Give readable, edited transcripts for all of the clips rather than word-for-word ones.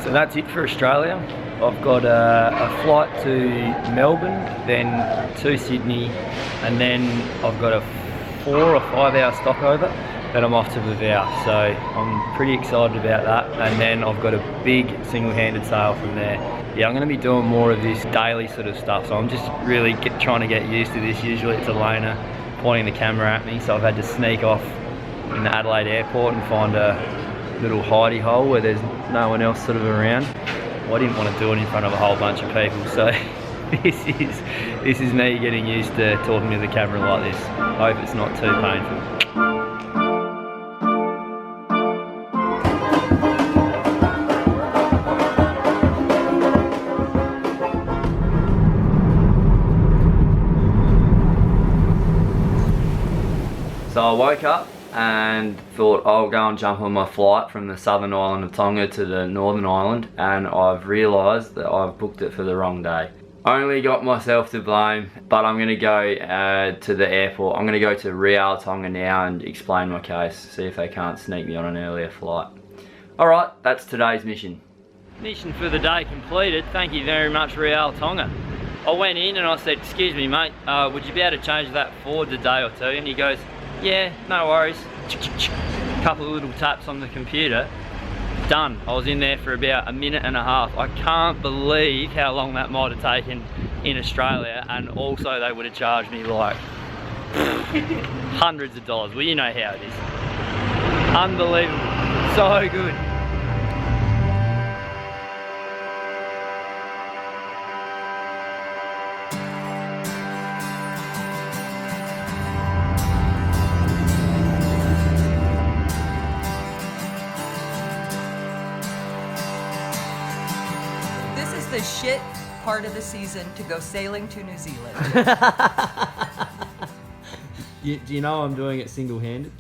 So that's it for Australia. I've got a flight to Melbourne, then to Sydney, and then I've got a 4 or 5 hour stopover, then I'm off to Vivau. So I'm pretty excited about that, and then I've got a big single-handed sail from there. Yeah, I'm going to be doing more of this daily sort of stuff, so I'm just really trying to get used to this. Usually it's Elena pointing the camera at me, so I've had to sneak off in the Adelaide airport and find a little hidey hole where there's no one else sort of around. Well, I didn't want to do it in front of a whole bunch of people, so this is me getting used to talking to the camera like this. I hope it's not too painful. So I woke up and thought I'll go and jump on my flight from the southern island of Tonga to the northern island, and I've realised that I've booked it for the wrong day. Only got myself to blame, but I'm going to go to the airport. I'm going to go to Real Tonga now and explain my case, see if they can't sneak me on an earlier flight. Alright, that's today's mission. Mission for the day completed. Thank you very much, Real Tonga. I went in and I said, excuse me mate, would you be able to change that forward a day or two? And he goes, yeah, no worries. Couple of little taps on the computer. Done. I was in there for about a minute and a half. I can't believe how long that might have taken in Australia, and also they would have charged me like hundreds of dollars. Well, you know how it is. Unbelievable. So good. The shit part of the season to go sailing to New Zealand. Do you know I'm doing it single-handed?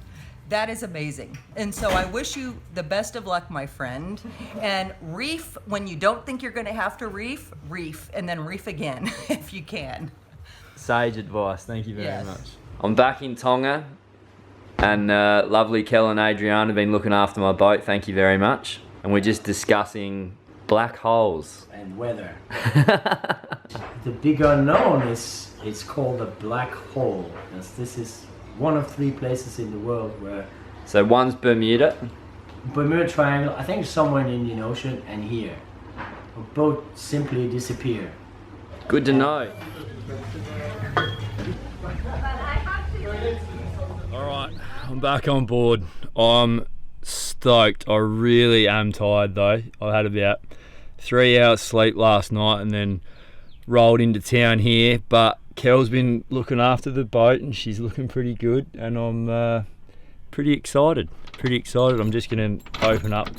That is amazing. And so I wish you the best of luck, my friend. And reef when you don't think you're going to have to reef, and then reef again if you can. Sage advice, thank you very Yes. much. I'm back in Tonga, and lovely Kel and Adrian have been looking after my boat, thank you very much. And we're just discussing black holes. And weather. The big unknown is it's called a black hole, as this is one of 3 places in the world where So one's Bermuda. Bermuda Triangle, I think somewhere in the Indian Ocean, and here. Both simply disappear. Good to know. Alright, I'm back on board. I'm stoked. I really am tired though. I had about 3 hours sleep last night and then rolled into town here, but Kel's been looking after the boat and she's looking pretty good, and I'm pretty excited. I'm just going to open up.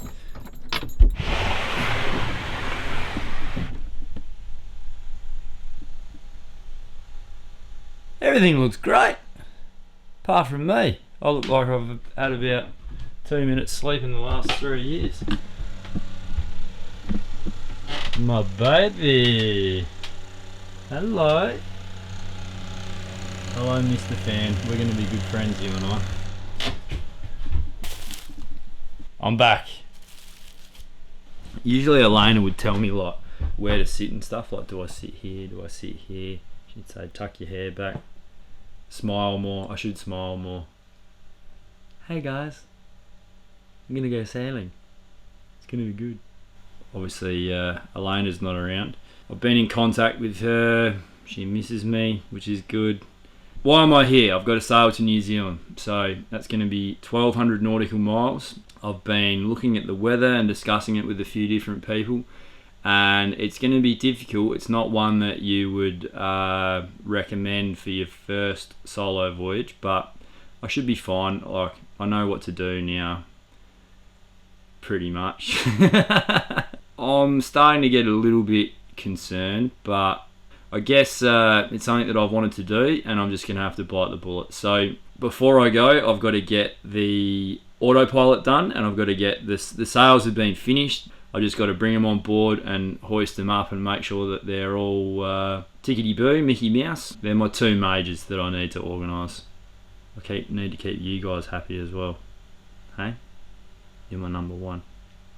Everything looks great, apart from me. I look like I've had about 2 minutes sleep in the last 3 years. My baby. Hello. Hello, Mr. Fan. We're going to be good friends, you and I. I'm back. Usually Elena would tell me like where to sit and stuff, like do I sit here, do I sit here? She'd say tuck your hair back, smile more. I should smile more. Hey guys, I'm going to go sailing. It's going to be good. Obviously Elena's not around. I've been in contact with her. She misses me, which is good. Why am I here? I've got to sail to New Zealand, so that's going to be 1,200 nautical miles. I've been looking at the weather and discussing it with a few different people, and it's going to be difficult. It's not one that you would recommend for your first solo voyage, but I should be fine. Like, I know what to do now, pretty much. I'm starting to get a little bit concerned, but I guess it's something that I've wanted to do, and I'm just going to have to bite the bullet. So before I go, I've got to get the autopilot done, and I've got to get this. The sails have been finished. I just got to bring them on board and hoist them up and make sure that they're all tickety-boo, Mickey Mouse. They're my 2 majors that I need to organise. I need to keep you guys happy as well. Hey? You're my number 1.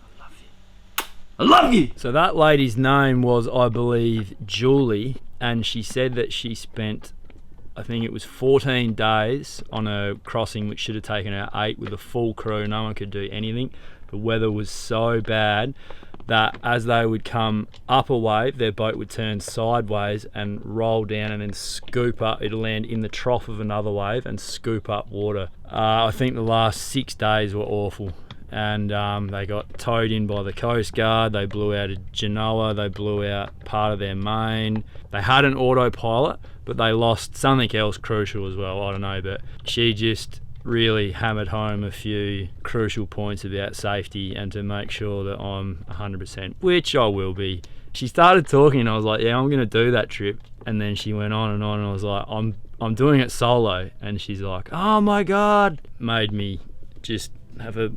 I love you. I love you. So that lady's name was, I believe, Julie, and she said that she spent, I think it was 14 days on a crossing which should have taken her 8 with a full crew. No one could do anything. The weather was so bad that as they would come up a wave, their boat would turn sideways and roll down and then scoop up. It'll land in the trough of another wave and scoop up water. I think the last 6 days were awful. And they got towed in by the Coast Guard. They blew out a Genoa. They blew out part of their main. They had an autopilot, but they lost something else crucial as well. I don't know, but she just really hammered home a few crucial points about safety and to make sure that I'm 100%, which I will be. She started talking and I was like, yeah, I'm going to do that trip. And then she went on and I was like, I'm doing it solo. And she's like, oh my God. Made me just have a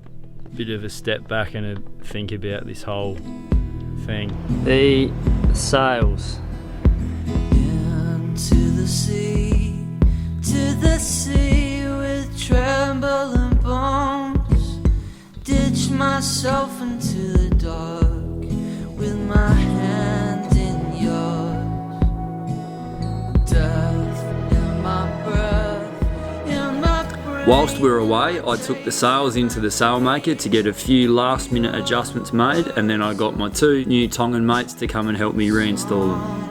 bit of a step back and a think about this whole thing. The sails. Into the sea with trembling bones. Ditch myself into the dark with my hand in yours. Death in my breath, in my brain. Whilst we were away, I took the sails into the sailmaker to get a few last minute adjustments made, and then I got my 2 new Tongan mates to come and help me reinstall them.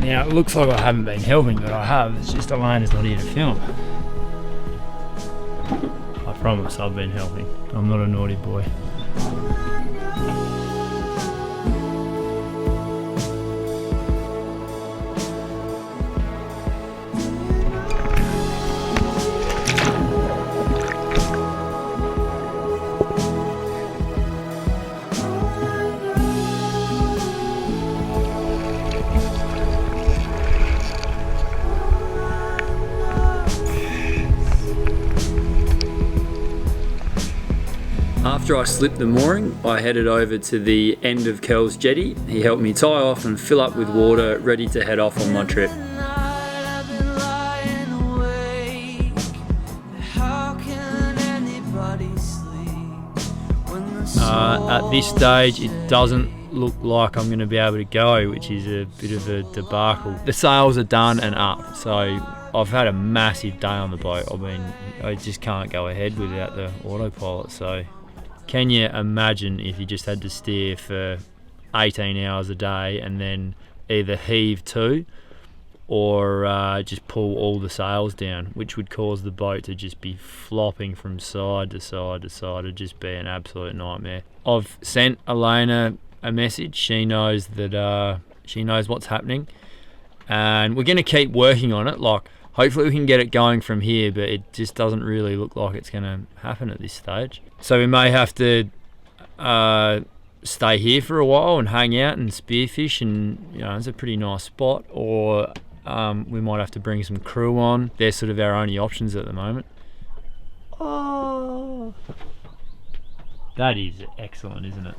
Now it looks like I haven't been helping, but I have. It's just Elena's not here to film. I promise I've been helping. I'm not a naughty boy. After I slipped the mooring, I headed over to the end of Kel's jetty. He helped me tie off and fill up with water, ready to head off on my trip. At this stage, it doesn't look like I'm going to be able to go, which is a bit of a debacle. The sails are done and up, so I've had a massive day on the boat. I mean, I just can't go ahead without the autopilot, so can you imagine if you just had to steer for 18 hours a day and then either heave to or just pull all the sails down, which would cause the boat to just be flopping from side to side to side. It'd just be an absolute nightmare. I've sent Elena a message. She knows that she knows what's happening, and we're going to keep working on it. Like, hopefully we can get it going from here, but it just doesn't really look like it's going to happen at this stage. So we may have to stay here for a while and hang out and spearfish, and it's a pretty nice spot, or we might have to bring some crew on. They're sort of our only options at the moment. Oh, that is excellent, isn't it?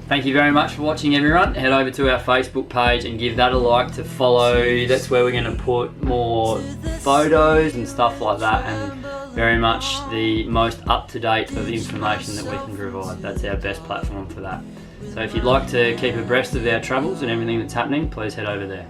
Thank you very much for watching, everyone. Head over to our Facebook page and give that a like to follow. That's where we're going to put more photos and stuff like that, and very much the most up-to-date of information that we can provide. That's our best platform for that. So if you'd like to keep abreast of our travels and everything that's happening, please head over there.